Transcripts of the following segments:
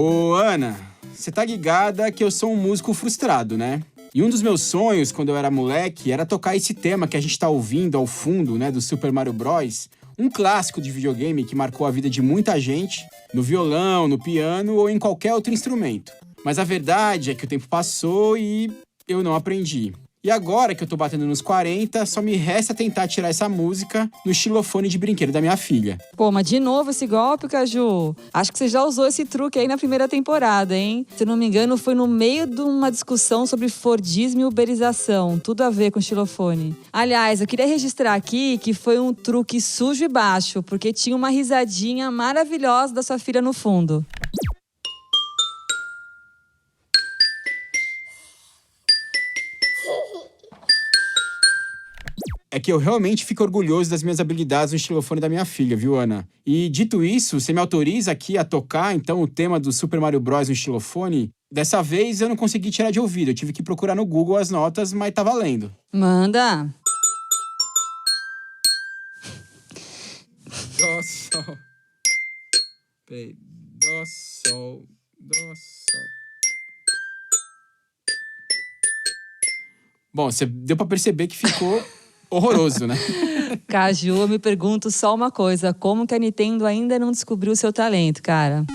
Ô, Ana, você tá ligada que eu sou um músico frustrado, né? E um dos meus sonhos, quando eu era moleque, era tocar esse tema que a gente tá ouvindo ao fundo, né, do Super Mario Bros., um clássico de videogame que marcou a vida de muita gente, no violão, no piano ou em qualquer outro instrumento. Mas a verdade é que o tempo passou e eu não aprendi. E agora que eu tô batendo nos 40, só me resta tentar tirar essa música no xilofone de brinquedo da minha filha. Pô, mas de novo esse golpe, Caju? Acho que você já usou esse truque aí na primeira temporada, hein? Se não me engano, foi no meio de uma discussão sobre Fordismo e uberização. Tudo a ver com xilofone. Aliás, eu queria registrar aqui que foi um truque sujo e baixo, porque tinha uma risadinha maravilhosa da sua filha no fundo. É que eu realmente fico orgulhoso das minhas habilidades no xilofone da minha filha, viu, Ana? E dito isso, você me autoriza aqui a tocar, então, o tema do Super Mario Bros. No xilofone? Dessa vez eu não consegui tirar de ouvido, eu tive que procurar no Google as notas, mas tá valendo. Manda! Dó, sol. Peraí. Dó, sol. Dó, sol. Bom, você deu pra perceber que ficou horroroso, né? Caju, eu me pergunto só uma coisa. Como que a Nintendo ainda não descobriu o seu talento, cara?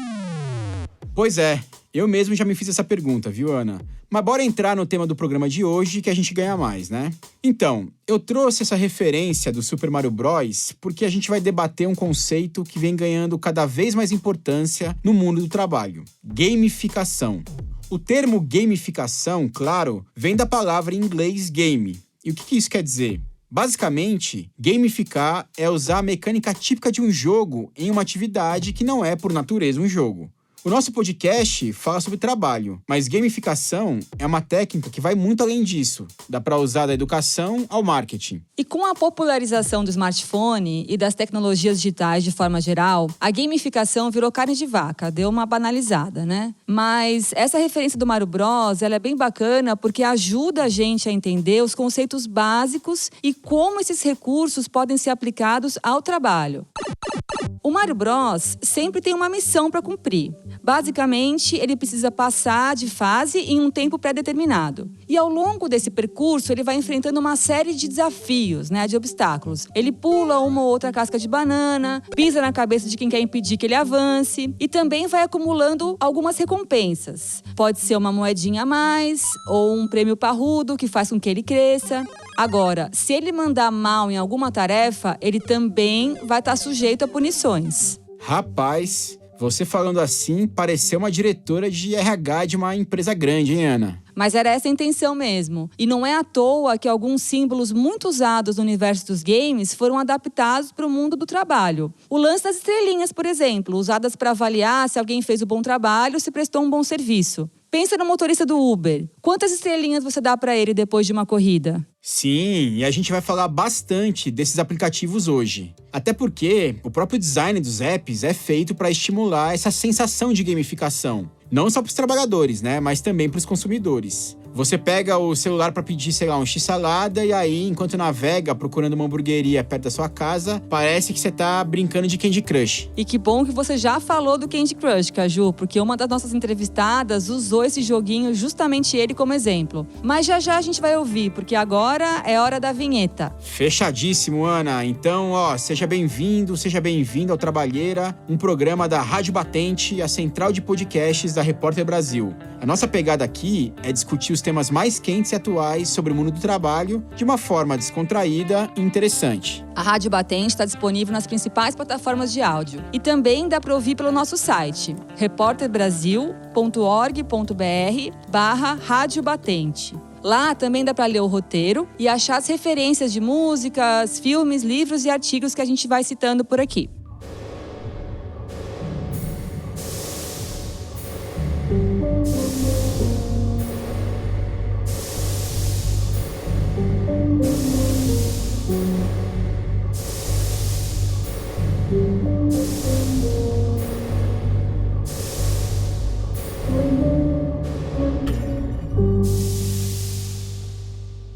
Pois é, eu mesmo já me fiz essa pergunta, viu, Ana? Mas bora entrar no tema do programa de hoje que a gente ganha mais, né? Então, eu trouxe essa referência do Super Mario Bros. Porque a gente vai debater um conceito que vem ganhando cada vez mais importância no mundo do trabalho: gamificação. O termo gamificação, claro, vem da palavra em inglês game. E o que isso quer dizer? Basicamente, gamificar é usar a mecânica típica de um jogo em uma atividade que não é, por natureza, um jogo. O nosso podcast fala sobre trabalho, mas gamificação é uma técnica que vai muito além disso. Dá para usar da educação ao marketing. E com a popularização do smartphone e das tecnologias digitais de forma geral, a gamificação virou carne de vaca, deu uma banalizada, né? Mas essa referência do Mario Bros, ela é bem bacana porque ajuda a gente a entender os conceitos básicos e como esses recursos podem ser aplicados ao trabalho. O Mario Bros sempre tem uma missão para cumprir. Basicamente, ele precisa passar de fase em um tempo pré-determinado. E ao longo desse percurso, ele vai enfrentando uma série de desafios, de obstáculos. Ele pula uma ou outra casca de banana, pisa na cabeça de quem quer impedir que ele avance e também vai acumulando algumas recompensas. Pode ser uma moedinha a mais ou um prêmio parrudo que faz com que ele cresça. Agora, se ele mandar mal em alguma tarefa, ele também vai estar sujeito a punições. Rapaz, você falando assim, pareceu uma diretora de RH de uma empresa grande, hein, Ana? Mas era essa a intenção mesmo. E não é à toa que alguns símbolos muito usados no universo dos games foram adaptados para o mundo do trabalho. O lance das estrelinhas, por exemplo, usadas para avaliar se alguém fez o bom trabalho ou se prestou um bom serviço. Pensa no motorista do Uber. Quantas estrelinhas você dá para ele depois de uma corrida? Sim, e a gente vai falar bastante desses aplicativos hoje. Até porque o próprio design dos apps é feito para estimular essa sensação de gamificação. Não só para os trabalhadores, mas também para os consumidores. Você pega o celular para pedir, um x-salada e aí, enquanto navega procurando uma hamburgueria perto da sua casa, parece que você tá brincando de Candy Crush. E que bom que você já falou do Candy Crush, Caju, porque uma das nossas entrevistadas usou esse joguinho, justamente ele como exemplo. Mas já a gente vai ouvir, porque agora é hora da vinheta. Fechadíssimo, Ana. Então, seja bem-vindo, seja bem-vinda ao Trabalheira, um programa da Rádio Batente, a central de podcasts da Repórter Brasil. A nossa pegada aqui é discutir os temas mais quentes e atuais sobre o mundo do trabalho de uma forma descontraída e interessante. A Rádio Batente está disponível nas principais plataformas de áudio e também dá para ouvir pelo nosso site repórterbrasil.org.br/Rádio Batente. Lá também dá para ler o roteiro e achar as referências de músicas, filmes, livros e artigos que a gente vai citando por aqui.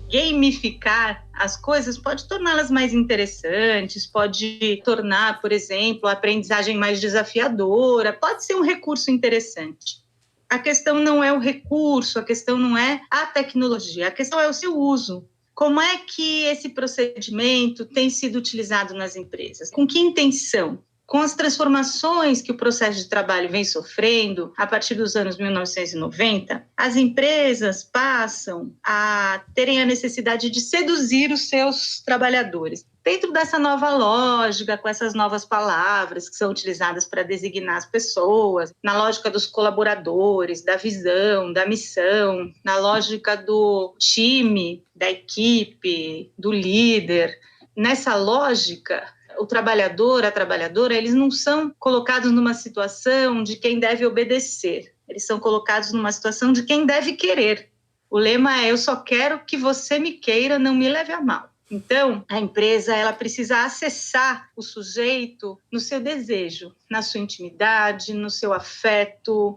Gamificar as coisas, pode torná-las mais interessantes, pode tornar, por exemplo, a aprendizagem mais desafiadora, pode ser um recurso interessante. A questão não é o recurso, a questão não é a tecnologia, a questão é o seu uso. Como é que esse procedimento tem sido utilizado nas empresas? Com que intenção? Com as transformações que o processo de trabalho vem sofrendo a partir dos anos 1990, as empresas passam a terem a necessidade de seduzir os seus trabalhadores. Dentro dessa nova lógica, com essas novas palavras que são utilizadas para designar as pessoas, na lógica dos colaboradores, da visão, da missão, na lógica do time, da equipe, do líder, nessa lógica, o trabalhador, a trabalhadora, eles não são colocados numa situação de quem deve obedecer. Eles são colocados numa situação de quem deve querer. O lema é: eu só quero que você me queira, não me leve a mal. Então, a empresa ela precisa acessar o sujeito no seu desejo, na sua intimidade, no seu afeto.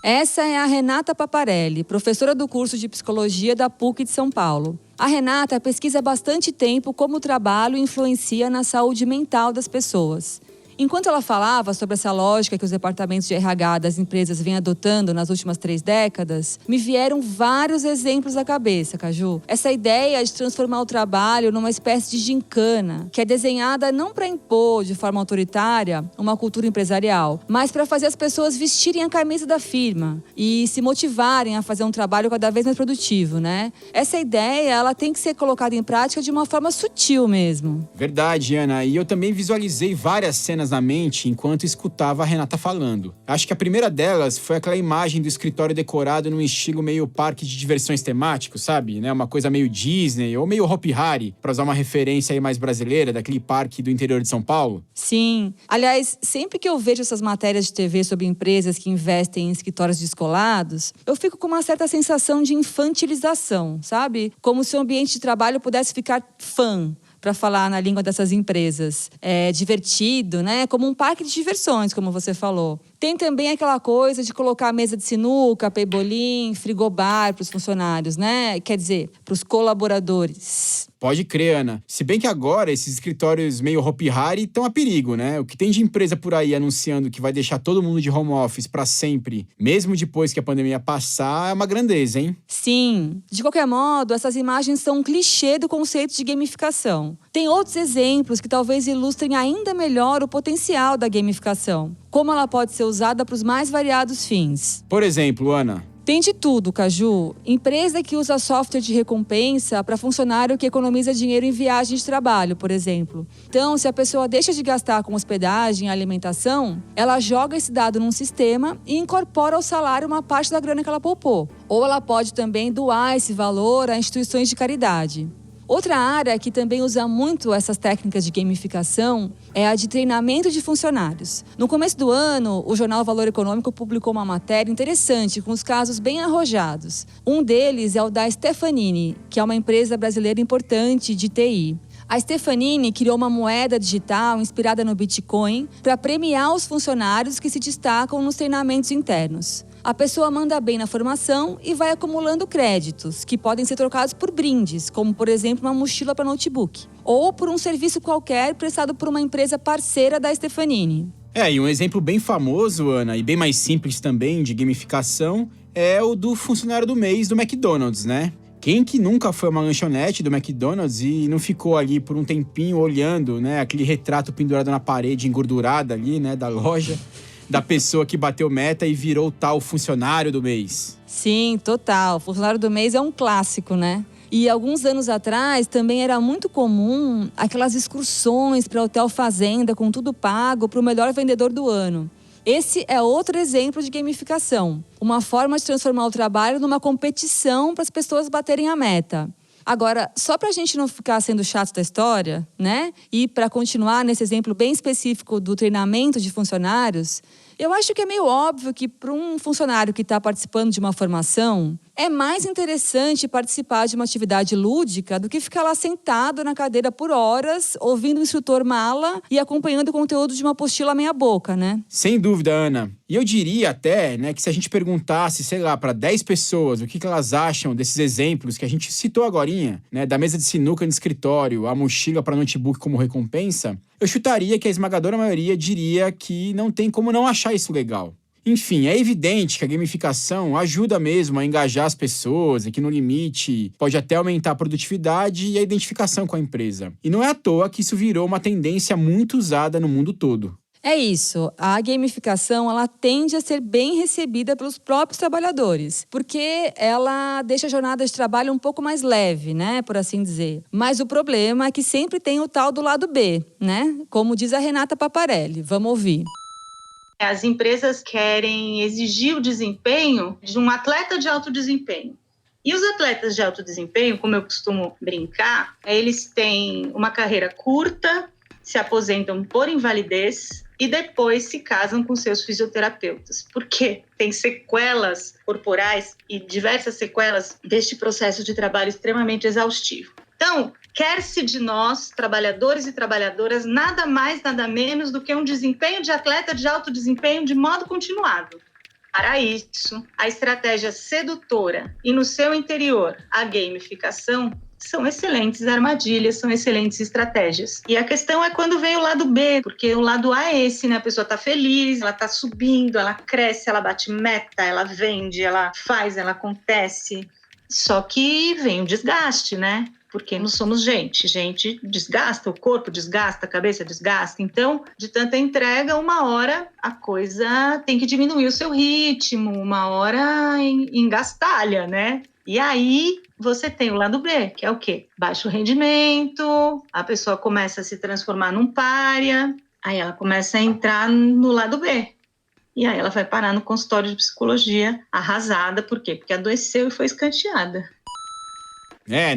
Essa é a Renata Paparelli, professora do curso de Psicologia da PUC de São Paulo. A Renata pesquisa há bastante tempo como o trabalho influencia na saúde mental das pessoas. Enquanto ela falava sobre essa lógica que os departamentos de RH das empresas vêm adotando nas últimas 3 décadas, me vieram vários exemplos à cabeça, Caju. Essa ideia de transformar o trabalho numa espécie de gincana, que é desenhada não para impor de forma autoritária uma cultura empresarial, mas para fazer as pessoas vestirem a camisa da firma e se motivarem a fazer um trabalho cada vez mais produtivo, né? Essa ideia, ela tem que ser colocada em prática de uma forma sutil mesmo. Verdade, Ana. E eu também visualizei várias cenas na mente enquanto escutava a Renata falando. Acho que a primeira delas foi aquela imagem do escritório decorado num estilo meio parque de diversões temático, sabe? Né? Uma coisa meio Disney ou meio Hopi Hari, pra usar uma referência aí mais brasileira, daquele parque do interior de São Paulo. Sim. Aliás, sempre que eu vejo essas matérias de TV sobre empresas que investem em escritórios descolados, eu fico com uma certa sensação de infantilização, sabe? Como se o ambiente de trabalho pudesse ficar fã, para falar na língua dessas empresas. É divertido, né? Como um parque de diversões, como você falou. Tem também aquela coisa de colocar a mesa de sinuca, pebolim, frigobar para os funcionários, né? Quer dizer, para os colaboradores. Pode crer, Ana. Se bem que agora esses escritórios meio Hopi Hari estão a perigo, né? O que tem de empresa por aí anunciando que vai deixar todo mundo de home office para sempre, mesmo depois que a pandemia passar, é uma grandeza, hein? Sim. De qualquer modo, essas imagens são um clichê do conceito de gamificação. Tem outros exemplos que talvez ilustrem ainda melhor o potencial da gamificação. Como ela pode ser usada para os mais variados fins. Por exemplo, Ana... Tem de tudo, Caju. Empresa que usa software de recompensa para funcionário que economiza dinheiro em viagem de trabalho, por exemplo. Então, se a pessoa deixa de gastar com hospedagem e alimentação, ela joga esse dado num sistema e incorpora ao salário uma parte da grana que ela poupou. Ou ela pode também doar esse valor a instituições de caridade. Outra área que também usa muito essas técnicas de gamificação é a de treinamento de funcionários. No começo do ano, o jornal Valor Econômico publicou uma matéria interessante com os casos bem arrojados. Um deles é o da Stefanini, que é uma empresa brasileira importante de TI. A Stefanini criou uma moeda digital inspirada no Bitcoin para premiar os funcionários que se destacam nos treinamentos internos. A pessoa manda bem na formação e vai acumulando créditos, que podem ser trocados por brindes, como, por exemplo, uma mochila para notebook, ou por um serviço qualquer prestado por uma empresa parceira da Stefanini. E um exemplo bem famoso, Ana, e bem mais simples também de gamificação, é o do funcionário do mês do McDonald's, né? Quem que nunca foi a uma lanchonete do McDonald's e não ficou ali por um tempinho olhando, né, aquele retrato pendurado na parede, engordurada ali, né, da loja, da pessoa que bateu meta e virou tal funcionário do mês? Sim, total. Funcionário do mês é um clássico, né? E alguns anos atrás também era muito comum aquelas excursões para hotel fazenda com tudo pago para o melhor vendedor do ano. Esse é outro exemplo de gamificação, uma forma de transformar o trabalho numa competição para as pessoas baterem a meta. Agora, só para a gente não ficar sendo chato da história, né? E para continuar nesse exemplo bem específico do treinamento de funcionários, Eu acho que é meio óbvio que para um funcionário que está participando de uma formação, é mais interessante participar de uma atividade lúdica do que ficar lá sentado na cadeira por horas, ouvindo o instrutor mala e acompanhando o conteúdo de uma apostila meia boca, né? Sem dúvida, Ana. E eu diria até, né, que se a gente perguntasse, sei lá, para 10 pessoas o que elas acham desses exemplos que a gente citou agorinha, né, da mesa de sinuca no escritório, a mochila para notebook como recompensa, eu chutaria que a esmagadora maioria diria que não tem como não achar isso legal. Enfim, é evidente que a gamificação ajuda mesmo a engajar as pessoas e que, no limite, pode até aumentar a produtividade e a identificação com a empresa. E não é à toa que isso virou uma tendência muito usada no mundo todo. É isso, a gamificação ela tende a ser bem recebida pelos próprios trabalhadores, porque ela deixa a jornada de trabalho um pouco mais leve, né, por assim dizer. Mas o problema é que sempre tem o tal do lado B, né, como diz a Renata Paparelli. Vamos ouvir. As empresas querem exigir o desempenho de um atleta de alto desempenho. E os atletas de alto desempenho, como eu costumo brincar, eles têm uma carreira curta, se aposentam por invalidez e depois se casam com seus fisioterapeutas. Por quê? Tem sequelas corporais e diversas sequelas deste processo de trabalho extremamente exaustivo. Então, quer-se de nós, trabalhadores e trabalhadoras, nada mais, nada menos do que um desempenho de atleta de alto desempenho de modo continuado. Para isso, a estratégia sedutora e no seu interior, a gamificação, são excelentes armadilhas, são excelentes estratégias. E a questão é quando vem o lado B, porque o lado A é esse, né? A pessoa está feliz, ela está subindo, ela cresce, ela bate meta, ela vende, ela faz, ela acontece. Só que vem o desgaste, né? Porque não somos gente desgasta, o corpo desgasta, a cabeça desgasta. Então, de tanta entrega, uma hora a coisa tem que diminuir o seu ritmo, uma hora engastalha, né? E aí você tem o lado B, que é o quê? Baixo rendimento, a pessoa começa a se transformar num pária, aí ela começa a entrar no lado B. E aí ela vai parar no consultório de psicologia arrasada, por quê? Porque adoeceu e foi escanteada.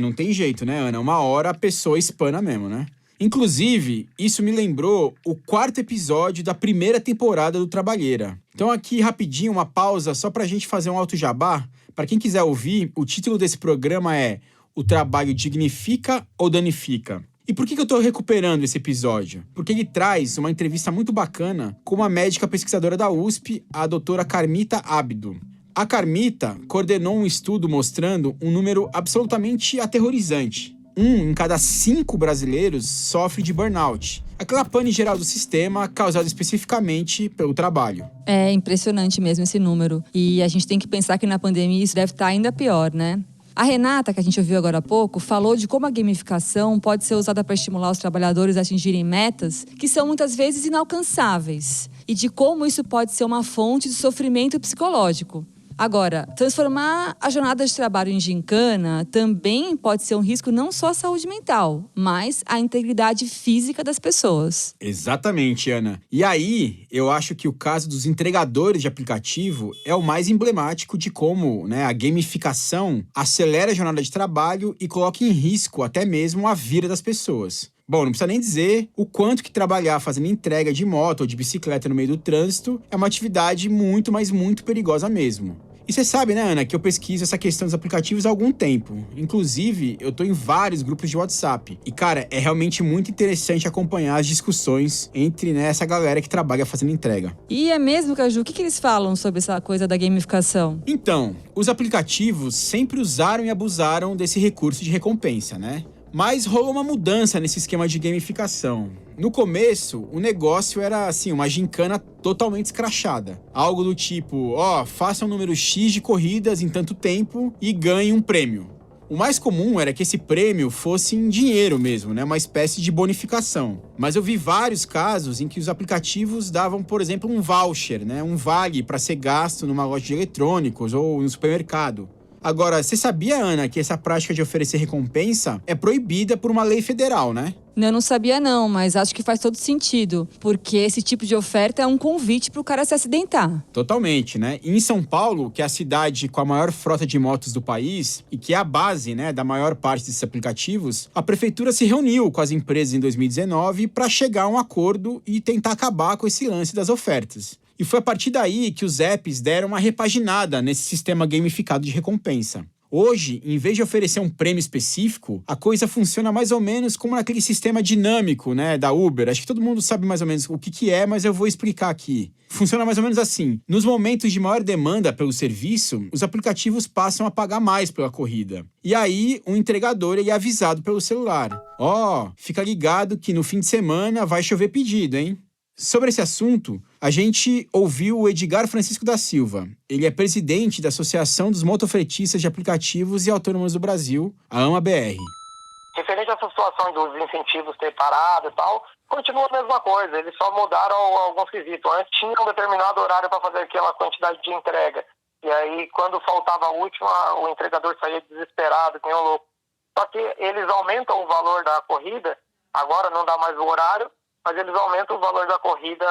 Não tem jeito, né, Ana? Uma hora a pessoa espana mesmo, né? Inclusive, isso me lembrou o 4º episódio da primeira temporada do Trabalheira. Então aqui, rapidinho, uma pausa só pra gente fazer um alto jabá. Pra quem quiser ouvir, o título desse programa é O Trabalho Dignifica ou Danifica? E por que eu tô recuperando esse episódio? Porque ele traz uma entrevista muito bacana com uma médica pesquisadora da USP, a doutora Carmita Abdo. A Carmita coordenou um estudo mostrando um número absolutamente aterrorizante. 1 em cada 5 brasileiros sofre de burnout. Aquela pane geral do sistema causada especificamente pelo trabalho. É impressionante mesmo esse número. E a gente tem que pensar que na pandemia isso deve estar ainda pior, né? A Renata, que a gente ouviu agora há pouco, falou de como a gamificação pode ser usada para estimular os trabalhadores a atingirem metas que são muitas vezes inalcançáveis. E de como isso pode ser uma fonte de sofrimento psicológico. Agora, transformar a jornada de trabalho em gincana também pode ser um risco não só à saúde mental, mas à integridade física das pessoas. Exatamente, Ana. E aí, eu acho que o caso dos entregadores de aplicativo é o mais emblemático de como, a gamificação acelera a jornada de trabalho e coloca em risco até mesmo a vida das pessoas. Bom, não precisa nem dizer o quanto que trabalhar fazendo entrega de moto ou de bicicleta no meio do trânsito é uma atividade muito, mas muito perigosa mesmo. E você sabe, né, Ana, que eu pesquiso essa questão dos aplicativos há algum tempo. Inclusive, eu tô em vários grupos de WhatsApp. E, cara, é realmente muito interessante acompanhar as discussões entre essa galera que trabalha fazendo entrega. E é mesmo, Caju? O que eles falam sobre essa coisa da gamificação? Então, os aplicativos sempre usaram e abusaram desse recurso de recompensa, né? Mas rolou uma mudança nesse esquema de gamificação. No começo, o negócio era, uma gincana totalmente escrachada. Algo do tipo, faça um número X de corridas em tanto tempo e ganhe um prêmio. O mais comum era que esse prêmio fosse em dinheiro mesmo, uma espécie de bonificação. Mas eu vi vários casos em que os aplicativos davam, por exemplo, um voucher, um vale para ser gasto numa loja de eletrônicos ou no supermercado. Agora, você sabia, Ana, que essa prática de oferecer recompensa é proibida por uma lei federal, né? Eu não sabia não, mas acho que faz todo sentido. Porque esse tipo de oferta é um convite para o cara se acidentar. Totalmente, né? E em São Paulo, que é a cidade com a maior frota de motos do país e que é a base, da maior parte desses aplicativos, a prefeitura se reuniu com as empresas em 2019 para chegar a um acordo e tentar acabar com esse lance das ofertas. E foi a partir daí que os apps deram uma repaginada nesse sistema gamificado de recompensa. Hoje, em vez de oferecer um prêmio específico, a coisa funciona mais ou menos como naquele sistema dinâmico, né, da Uber. Acho que todo mundo sabe mais ou menos o que é, mas eu vou explicar aqui. Funciona mais ou menos assim. Nos momentos de maior demanda pelo serviço, os aplicativos passam a pagar mais pela corrida. E aí, o entregador é avisado pelo celular. Fica ligado que no fim de semana vai chover pedido, hein? Sobre esse assunto, a gente ouviu o Edgar Francisco da Silva. Ele é presidente da Associação dos Motofretistas de Aplicativos e Autônomos do Brasil, a AMA-BR. Referente a essa situação dos incentivos ter parado e tal, continua a mesma coisa, eles só mudaram alguns quesitos. Antes tinha um determinado horário para fazer aquela quantidade de entrega. E aí, quando faltava a última, o entregador saía desesperado, que nem um louco. Só que eles aumentam o valor da corrida, agora não dá mais o horário, mas eles aumentam o valor da corrida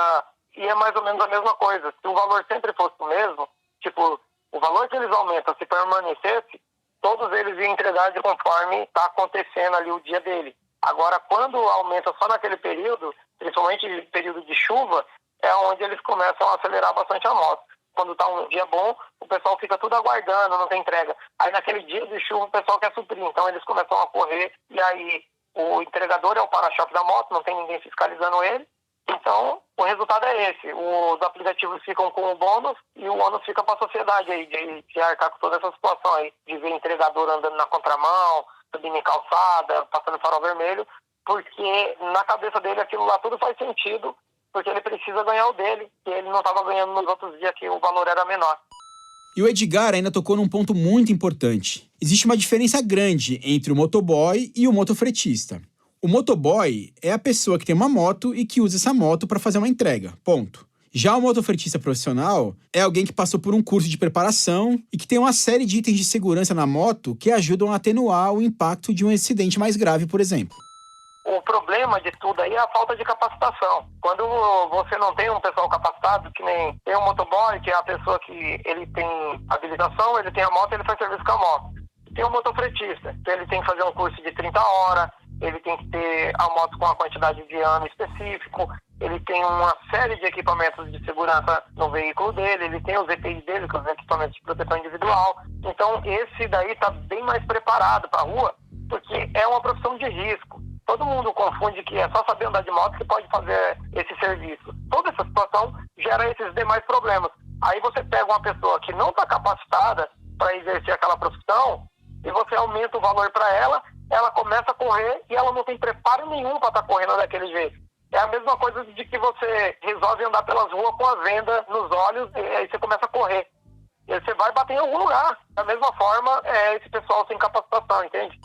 e é mais ou menos a mesma coisa. Se o valor sempre fosse o mesmo, tipo, o valor que eles aumentam, se permanecesse, todos eles iam entregar de conforme está acontecendo ali o dia dele. Agora, quando aumenta só naquele período, principalmente período de chuva, é onde eles começam a acelerar bastante a moto. Quando está um dia bom, o pessoal fica tudo aguardando, não tem entrega. Aí naquele dia de chuva o pessoal quer suprir, então eles começam a correr e aí o entregador é o para-choque da moto, não tem ninguém fiscalizando ele. Então, o resultado é esse. Os aplicativos ficam com o bônus e o ônus fica para a sociedade aí, de arcar com toda essa situação aí, de ver entregador andando na contramão, subindo em calçada, passando farol vermelho, porque na cabeça dele aquilo lá tudo faz sentido, porque ele precisa ganhar o dele, que ele não estava ganhando nos outros dias que o valor era menor. E o Edgar ainda tocou num ponto muito importante. Existe uma diferença grande entre o motoboy e o motofretista. O motoboy é a pessoa que tem uma moto e que usa essa moto para fazer uma entrega, ponto. Já o motofretista profissional é alguém que passou por um curso de preparação e que tem uma série de itens de segurança na moto que ajudam a atenuar o impacto de um acidente mais grave, por exemplo. O problema de tudo aí é a falta de capacitação. Quando você não tem um pessoal capacitado, que nem tem um motoboy, que é a pessoa que ele tem habilitação, ele tem a moto, ele faz serviço com a moto. Tem um motofretista, que ele tem que fazer um curso de 30 horas, ele tem que ter a moto com uma quantidade de ano específico, ele tem uma série de equipamentos de segurança no veículo dele, ele tem os EPIs dele, que são os equipamentos de proteção individual. Então, esse daí está bem mais preparado para a rua, porque é uma profissão de risco. Todo mundo confunde que é só saber andar de moto que pode fazer esse serviço. Toda essa situação gera esses demais problemas. Aí você pega uma pessoa que não está capacitada para exercer aquela profissão e você aumenta o valor para ela, ela começa a correr e ela não tem preparo nenhum para estar correndo daquele jeito. É a mesma coisa de que você resolve andar pelas ruas com a venda nos olhos e aí você começa a correr. E aí você vai bater em algum lugar. Da mesma forma, é esse pessoal sem capacitação, entende?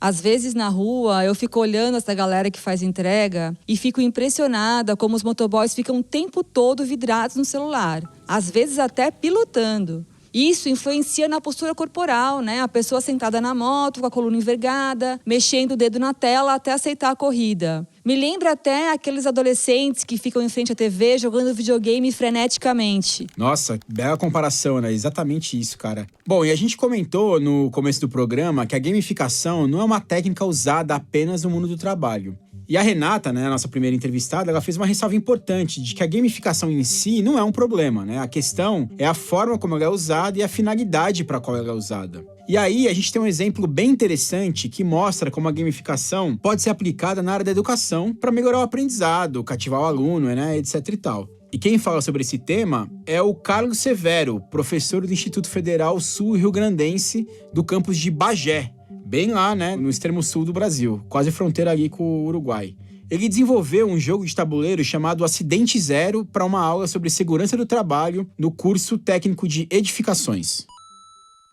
Às vezes na rua eu fico olhando essa galera que faz entrega e fico impressionada como os motoboys ficam o tempo todo vidrados no celular. Às vezes até pilotando. Isso influencia na postura corporal, né? A pessoa sentada na moto, com a coluna envergada, mexendo o dedo na tela até aceitar a corrida. Me lembra até aqueles adolescentes que ficam em frente à TV jogando videogame freneticamente. Nossa, bela comparação, né? Exatamente isso, cara. Bom, e a gente comentou no começo do programa que a gamificação não é uma técnica usada apenas no mundo do trabalho. E a Renata, né, a nossa primeira entrevistada, ela fez uma ressalva importante de que a gamificação em si não é um problema, né? A questão é a forma como ela é usada e a finalidade para a qual ela é usada. E aí a gente tem um exemplo bem interessante que mostra como a gamificação pode ser aplicada na área da educação para melhorar o aprendizado, cativar o aluno, né, etc e tal. E quem fala sobre esse tema é o Carlos Severo, professor do Instituto Federal Sul-Rio-Grandense do campus de Bagé, bem lá, né, no extremo sul do Brasil, quase fronteira ali com o Uruguai. Ele desenvolveu um jogo de tabuleiro chamado Acidente Zero para uma aula sobre segurança do trabalho no curso técnico de edificações.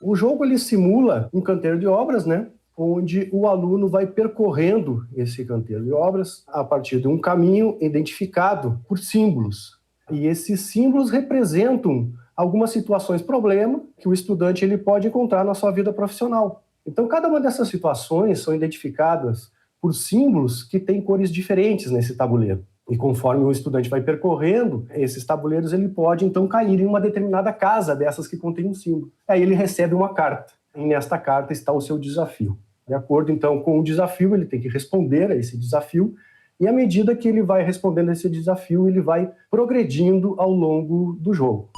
O jogo ele simula um canteiro de obras, né, onde o aluno vai percorrendo esse canteiro de obras a partir de um caminho identificado por símbolos. E esses símbolos representam algumas situações problema que o estudante ele pode encontrar na sua vida profissional. Então, cada uma dessas situações são identificadas por símbolos que têm cores diferentes nesse tabuleiro. E conforme o estudante vai percorrendo, esses tabuleiros ele pode, então, cair em uma determinada casa dessas que contém um símbolo. Aí ele recebe uma carta. E nesta carta está o seu desafio. De acordo, então, com o desafio, ele tem que responder a esse desafio E à medida que ele vai respondendo esse desafio, ele vai progredindo ao longo do jogo.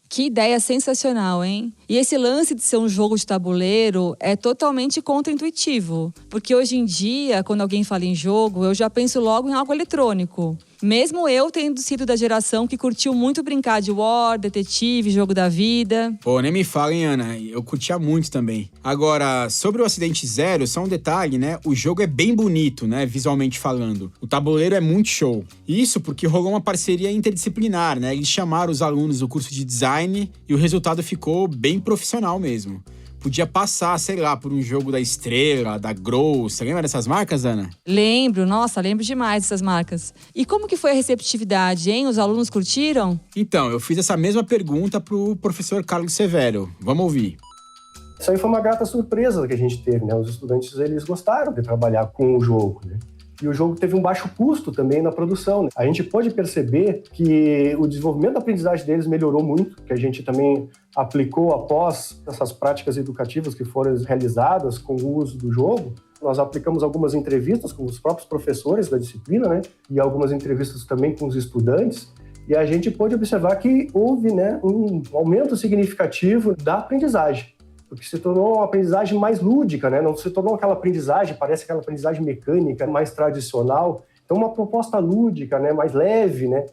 Que ideia sensacional, hein? E esse lance de ser um jogo de tabuleiro é totalmente contraintuitivo. Porque hoje em dia, quando alguém fala em jogo, eu já penso logo em algo eletrônico. Mesmo eu tendo sido da geração que curtiu muito brincar de War, Detetive, Jogo da Vida. Pô, nem me fala, hein, Ana? Eu curtia muito também. Agora, sobre o Acidente Zero, só um detalhe, né? O jogo é bem bonito, né? Visualmente falando. O tabuleiro é muito show. Isso porque rolou uma parceria interdisciplinar, né? Eles chamaram os alunos do curso de design e o resultado ficou bem profissional mesmo. Podia passar, sei lá, por um jogo da Estrela, da Grow. Você lembra dessas marcas, Ana? Lembro demais dessas marcas. E como que foi a receptividade, hein? Os alunos curtiram? Então, eu fiz essa mesma pergunta pro professor Carlos Severo. Vamos ouvir. Isso aí foi uma grata surpresa que a gente teve, né? Os estudantes, eles gostaram de trabalhar com o jogo, né? E o jogo teve um baixo custo também na produção, né? A gente pôde perceber que o desenvolvimento da aprendizagem deles melhorou muito, que a gente também aplicou após essas práticas educativas que foram realizadas com o uso do jogo. Nós aplicamos algumas entrevistas com os próprios professores da disciplina, né? E algumas entrevistas também com os estudantes. E a gente pôde observar que houve, né, um aumento significativo da aprendizagem. Porque se tornou uma aprendizagem mais lúdica, né? Não se tornou aquela aprendizagem, parece aquela aprendizagem mecânica, mais tradicional. Então, uma proposta lúdica, né? Mais leve, né?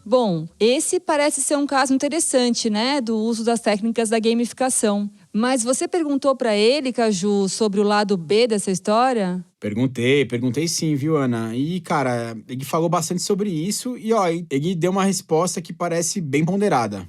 Bom, esse parece ser um caso interessante, né? Do uso das técnicas da gamificação. Mas você perguntou para ele, Caju, sobre o lado B dessa história? Perguntei sim, viu, Ana? E, cara, ele falou bastante sobre isso e, ó, ele deu uma resposta que parece bem ponderada.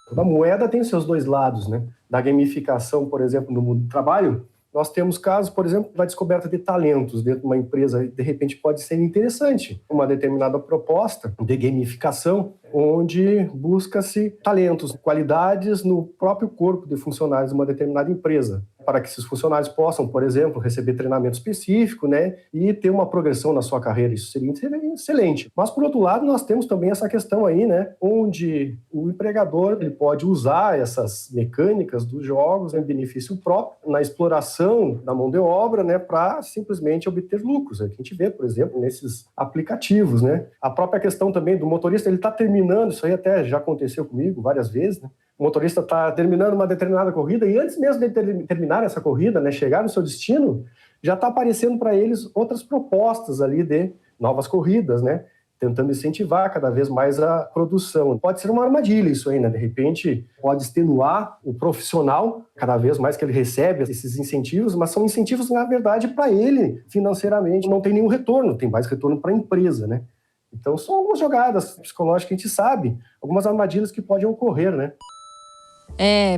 Toda moeda tem os seus dois lados, né? Da gamificação, por exemplo, no mundo do trabalho, nós temos casos, por exemplo, da descoberta de talentos dentro de uma empresa. De repente pode ser interessante uma determinada proposta de gamificação, onde busca-se talentos, qualidades no próprio corpo de funcionários de uma determinada empresa, para que esses funcionários possam, por exemplo, receber treinamento específico, né, e ter uma progressão na sua carreira. Isso seria excelente. Mas, por outro lado, nós temos também essa questão aí, né, onde o empregador ele pode usar essas mecânicas dos jogos em benefício próprio, na exploração da mão de obra, né, para simplesmente obter lucros. A gente vê, por exemplo, nesses aplicativos, né. A própria questão também do motorista, ele está terminando, isso aí até já aconteceu comigo várias vezes, né. O motorista está terminando uma determinada corrida e antes mesmo de terminar essa corrida, né, chegar no seu destino, já está aparecendo para eles outras propostas ali de novas corridas, né, tentando incentivar cada vez mais a produção. Pode ser uma armadilha isso aí, né? De repente pode extenuar o profissional cada vez mais que ele recebe esses incentivos, mas são incentivos, na verdade, para ele financeiramente não tem nenhum retorno, tem mais retorno para a empresa, né? Então são algumas jogadas psicológicas que a gente sabe, algumas armadilhas que podem ocorrer, né?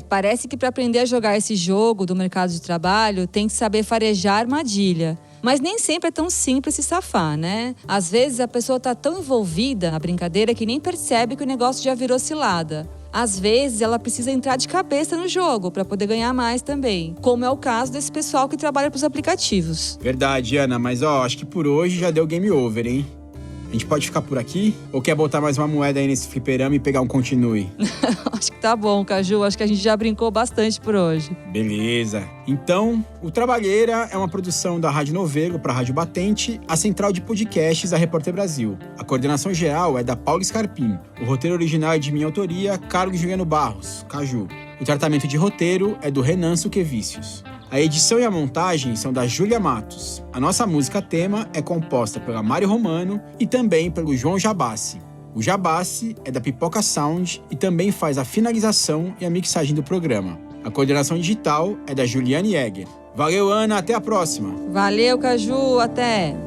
Parece que para aprender a jogar esse jogo do mercado de trabalho tem que saber farejar armadilha. Mas nem sempre é tão simples se safar, né? Às vezes a pessoa tá tão envolvida na brincadeira que nem percebe que o negócio já virou cilada. Às vezes ela precisa entrar de cabeça no jogo para poder ganhar mais também, como é o caso desse pessoal que trabalha pros aplicativos. Verdade, Ana, mas acho que por hoje já deu game over, hein? A gente pode ficar por aqui? Ou quer botar mais uma moeda aí nesse fliperama e pegar um continue? Acho que tá bom, Caju. Acho que a gente já brincou bastante por hoje. Beleza. Então, o Trabalheira é uma produção da Rádio Novelo para a Rádio Batente, a central de podcasts da Repórter Brasil. A coordenação geral é da Paula Scarpim. O roteiro original é de minha autoria, Carlos Juliano Barros, Caju. O tratamento de roteiro é do Renan Suquevicius. A edição e a montagem são da Júlia Matos. A nossa música tema é composta pela Mário Romano e também pelo João Jabassi. O Jabassi é da Pipoca Sound e também faz a finalização e a mixagem do programa. A coordenação digital é da Juliane Egger. Valeu, Ana, até a próxima! Valeu, Caju, até!